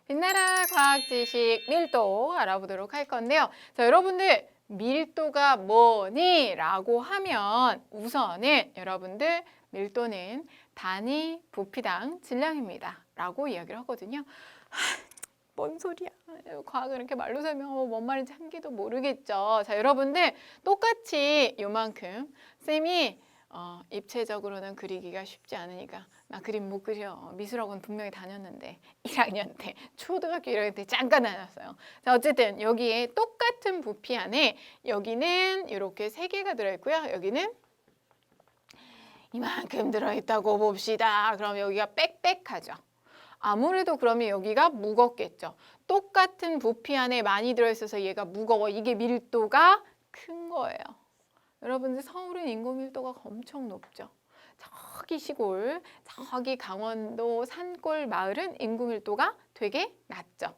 빛나라 과학지식 밀도 알아보도록 할 건데요. 자, 여러분들 밀도가 뭐니? 라고 하면 우선은 여러분들 밀도는 단위 부피당 질량입니다. 라고 이야기를 하거든요. 뭔 소리야? 과학을 이렇게 말로 설명하면 뭔 말인지 한 개도 모르겠죠. 자, 여러분들 똑같이 요만큼 쌤이 입체적으로는 그리기가 쉽지 않으니까 나 그림 못 그려. 미술학원 분명히 다녔는데 1학년 때 초등학교 1학년 때 잠깐 다녔어요. 자, 어쨌든 여기에 똑같은 부피 안에 여기는 이렇게 3개가 들어있고요. 여기는 이만큼 들어있다고 봅시다. 그럼 여기가 빽빽하죠. 아무래도 그러면 여기가 무겁겠죠. 똑같은 부피 안에 많이 들어있어서 얘가 무거워. 이게 밀도가 큰 거예요. 여러분들 서울은 인구 밀도가 엄청 높죠. 저기 시골, 저기 강원도 산골 마을은 인구 밀도가 되게 낮죠.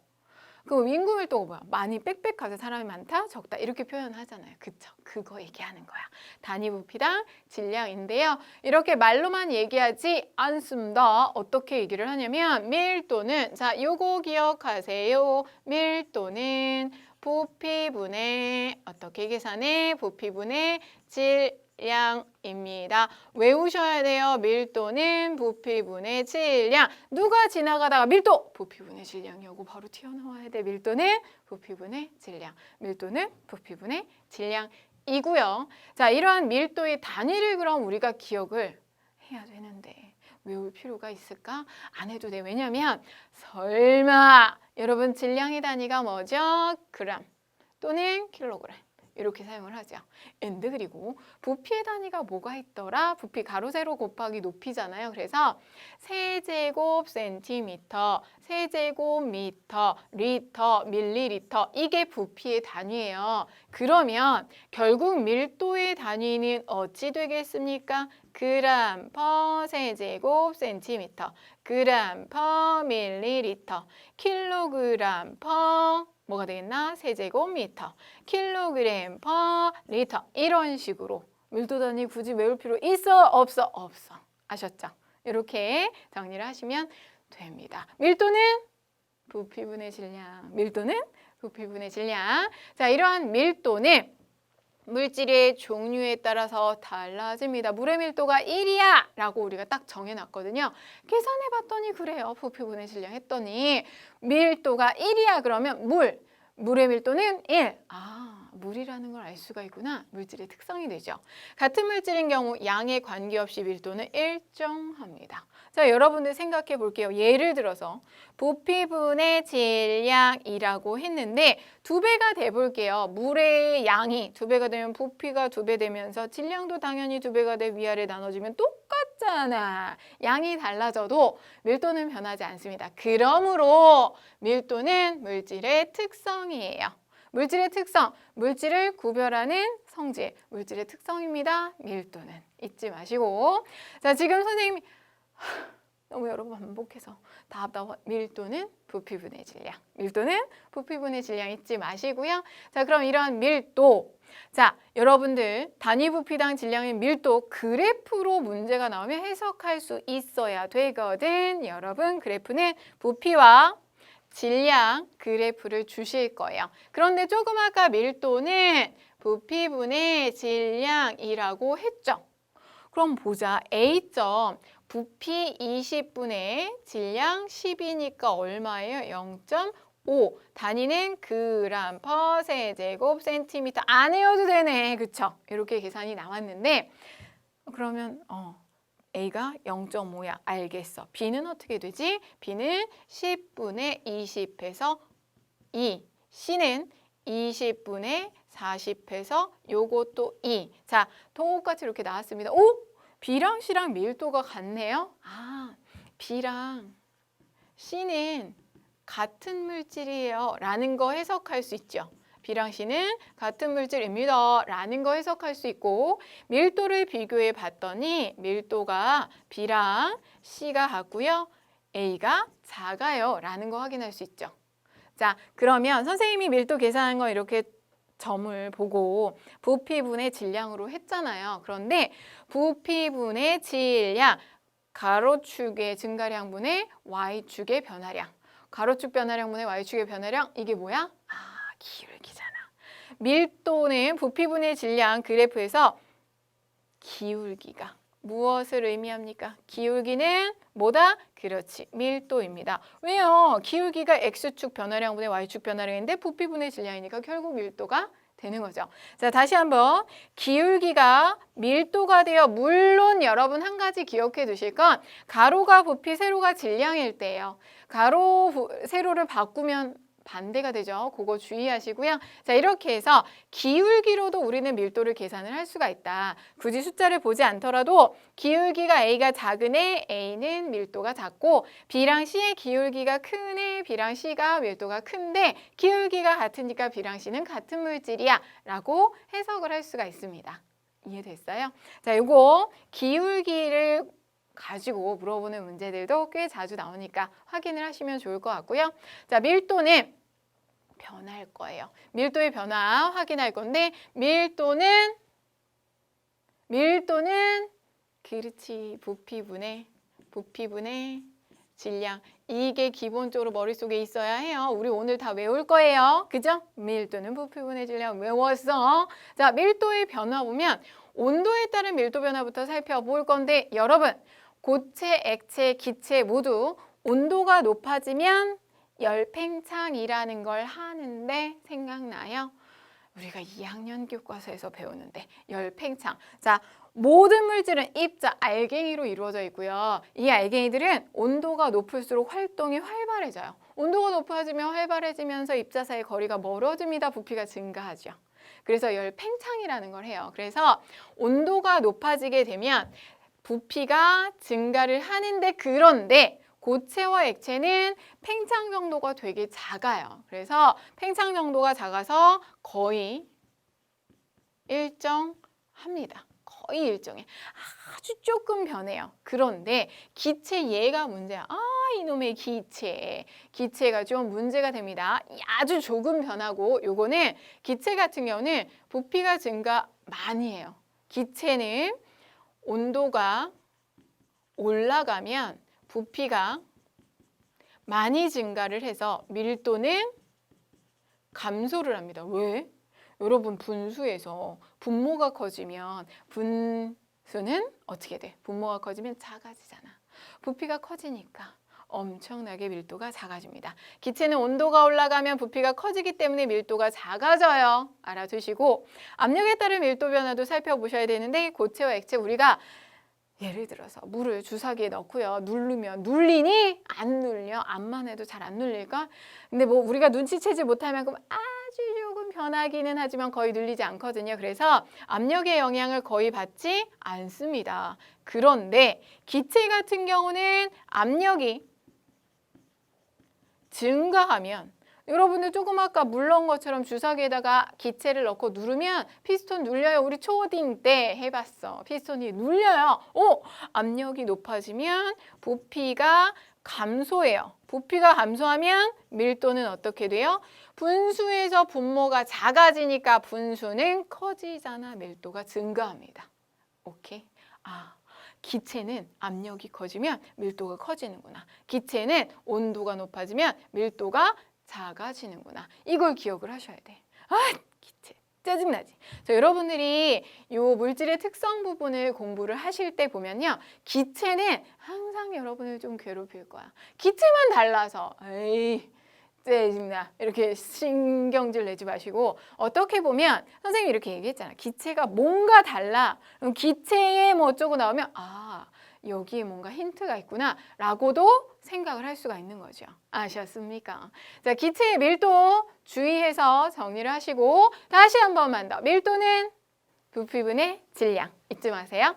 그럼 인구 밀도가 뭐야? 많이 빽빽하게 사람이 많다, 적다 이렇게 표현하잖아요. 그쵸? 그거 얘기하는 거야. 단위 부피당 질량인데요. 이렇게 말로만 얘기하지 않습니다. 어떻게 얘기를 하냐면 밀도는 자, 요거 기억하세요. 밀도는 부피분의 어떻게 계산해? 부피분의 질량입니다. 외우셔야 돼요. 밀도는 부피분의 질량. 누가 지나가다가 밀도! 부피분의 질량이라고 바로 튀어나와야 돼. 밀도는 부피분의 질량. 밀도는 부피분의 질량이고요. 자, 이러한 밀도의 단위를 그럼 우리가 기억을 해야 되는데 외울 필요가 있을까? 안 해도 돼. 왜냐면 설마 여러분 질량의 단위가 뭐죠? 그램 또는 킬로그램 이렇게 사용을 하죠. 엔드 그리고 부피의 단위가 뭐가 있더라? 부피 가로 세로 곱하기 높이잖아요. 그래서 세제곱 센티미터, 세제곱 미터, 리터, 밀리리터 이게 부피의 단위예요. 그러면 결국 밀도의 단위는 어찌 되겠습니까? 그램 퍼 세제곱 센티미터, 그램 퍼 밀리리터, 킬로그램 퍼 뭐가 되겠나? 세제곱미터, 킬로그램 퍼 리터 이런 식으로 밀도 단위 굳이 외울 필요 있어? 없어? 없어. 아셨죠? 이렇게 정리를 하시면 됩니다. 밀도는 부피분의 질량. 밀도는 부피분의 질량. 자, 이러한 밀도는 물질의 종류에 따라서 달라집니다. 물의 밀도가 1이야 라고 우리가 딱 정해놨거든요. 계산해 봤더니 그래요. 부피분의 질량 했더니 밀도가 1이야 그러면 물의 밀도는 1. 물이라는 걸 알 수가 있구나. 물질의 특성이 되죠. 같은 물질인 경우 양에 관계없이 밀도는 일정합니다. 자, 여러분들 생각해 볼게요. 예를 들어서 부피분의 질량이라고 했는데 2배가 돼 볼게요. 물의 양이 2배가 되면 부피가 2배 되면서 질량도 당연히 2배가 돼 위아래 나눠지면 똑같잖아. 양이 달라져도 밀도는 변하지 않습니다. 그러므로 밀도는 물질의 특성이에요. 물질의 특성, 물질을 구별하는 성질, 물질의 특성입니다. 밀도는 잊지 마시고. 자, 지금 선생님이 너무 여러 번 반복해서 답답한 밀도는 부피분의 질량. 밀도는 부피분의 질량 잊지 마시고요. 자, 그럼 이러한 밀도. 자, 여러분들 단위 부피당 질량의 밀도 그래프로 문제가 나오면 해석할 수 있어야 되거든. 여러분, 그래프는 부피와 질량 그래프를 주실 거예요. 그런데 조금 아까 밀도는 부피분의 질량이라고 했죠. 그럼 보자. A점 부피 20분의 질량 10이니까 얼마예요? 0.5. 단위는 그램 퍼 세제곱 센티미터. 안 외워도 되네. 그쵸? 이렇게 계산이 나왔는데 그러면 A가 0.5야. 알겠어. B는 어떻게 되지? B는 10분의 20해서 2. C는 20분의 40해서 요것도 2. 자, 똑같이 이렇게 나왔습니다. 오! B랑 C랑 밀도가 같네요. B랑 C는 같은 물질이에요. 라는 거 해석할 수 있죠. B랑 C는 같은 물질입니다. 라는 거 해석할 수 있고 밀도를 비교해 봤더니 밀도가 B랑 C가 같고요. A가 작아요. 라는 거 확인할 수 있죠. 자, 그러면 선생님이 밀도 계산한 거 이렇게 점을 보고 부피분의 질량으로 했잖아요. 그런데 부피분의 질량, 가로축의 증가량분의 y축의 변화량. 가로축 변화량분의 y축의 변화량, 이게 뭐야? 기울기잖아. 밀도는 부피분의 질량 그래프에서 기울기가 무엇을 의미합니까? 기울기는 뭐다? 그렇지, 밀도입니다. 왜요? 기울기가 x축 변화량분의 y축 변화량인데 부피분의 질량이니까 결국 밀도가 되는 거죠. 자, 다시 한번 기울기가 밀도가 되어, 물론 여러분 한 가지 기억해 두실 건 가로가 부피, 세로가 질량일 때예요. 가로, 세로를 바꾸면 반대가 되죠. 그거 주의하시고요. 자, 이렇게 해서 기울기로도 우리는 밀도를 계산을 할 수가 있다. 굳이 숫자를 보지 않더라도 기울기가 A가 작은 애, A는 밀도가 작고 B랑 C의 기울기가 큰 애, B랑 C가 밀도가 큰데 기울기가 같으니까 B랑 C는 같은 물질이야 라고 해석을 할 수가 있습니다. 이해됐어요? 자, 요거 기울기를 가지고 물어보는 문제들도 꽤 자주 나오니까 확인을 하시면 좋을 것 같고요. 자, 밀도는 변할 거예요. 밀도의 변화 확인할 건데 밀도는 그렇지, 부피분의 질량. 이게 기본적으로 머릿속에 있어야 해요. 우리 오늘 다 외울 거예요. 그죠? 밀도는 부피분의 질량 외웠어. 자, 밀도의 변화 보면 온도에 따른 밀도 변화부터 살펴볼 건데 여러분, 고체, 액체, 기체 모두 온도가 높아지면 열팽창이라는 걸 하는데 생각나요? 우리가 2학년 교과서에서 배우는데 열팽창. 자, 모든 물질은 입자, 알갱이로 이루어져 있고요. 이 알갱이들은 온도가 높을수록 활동이 활발해져요. 온도가 높아지면 활발해지면서 입자 사이 거리가 멀어집니다. 부피가 증가하죠. 그래서 열팽창이라는 걸 해요. 그래서 온도가 높아지게 되면 부피가 증가를 하는데, 그런데 고체와 액체는 팽창 정도가 되게 작아요. 그래서 팽창 정도가 작아서 거의 일정합니다. 거의 일정해. 아주 조금 변해요. 그런데 기체, 얘가 문제야. 이놈의 기체가 좀 문제가 됩니다. 아주 조금 변하고, 요거는 기체 같은 경우는 부피가 증가 많이 해요. 기체는 온도가 올라가면 부피가 많이 증가를 해서 밀도는 감소를 합니다. 왜? 여러분, 분수에서 분모가 커지면 분수는 어떻게 돼? 분모가 커지면 작아지잖아. 부피가 커지니까 엄청나게 밀도가 작아집니다. 기체는 온도가 올라가면 부피가 커지기 때문에 밀도가 작아져요. 알아두시고, 압력에 따른 밀도 변화도 살펴보셔야 되는데 고체와 액체, 우리가 예를 들어서 물을 주사기에 넣고요. 누르면 눌리니? 안 눌려. 암만 해도 잘 안 눌릴까? 근데 뭐 우리가 눈치채지 못할 만큼 아주 조금 변하기는 하지만 거의 눌리지 않거든요. 그래서 압력의 영향을 거의 받지 않습니다. 그런데 기체 같은 경우는 압력이 증가하면, 여러분들 조금 아까 물 넣은 것처럼 주사기에다가 기체를 넣고 누르면 피스톤 눌려요. 우리 초딩 때 해봤어. 피스톤이 눌려요. 압력이 높아지면 부피가 감소해요. 부피가 감소하면 밀도는 어떻게 돼요? 분수에서 분모가 작아지니까 분수는 커지잖아. 밀도가 증가합니다. 오케이? 기체는 압력이 커지면 밀도가 커지는구나. 기체는 온도가 높아지면 밀도가 작아지는구나. 이걸 기억을 하셔야 돼. 기체 짜증나지? 자, 여러분들이 이 물질의 특성 부분을 공부를 하실 때 보면요, 기체는 항상 여러분을 좀 괴롭힐 거야. 기체만 달라서 에이 짜증나, 이렇게 신경질 내지 마시고, 어떻게 보면 선생님이 이렇게 얘기했잖아. 기체가 뭔가 달라. 그럼 기체에 뭐 어쩌고 나오면 여기에 뭔가 힌트가 있구나 라고도 생각을 할 수가 있는 거죠. 아셨습니까? 자, 기체의 밀도 주의해서 정리를 하시고, 다시 한 번만 더. 밀도는 부피분의 질량 잊지 마세요.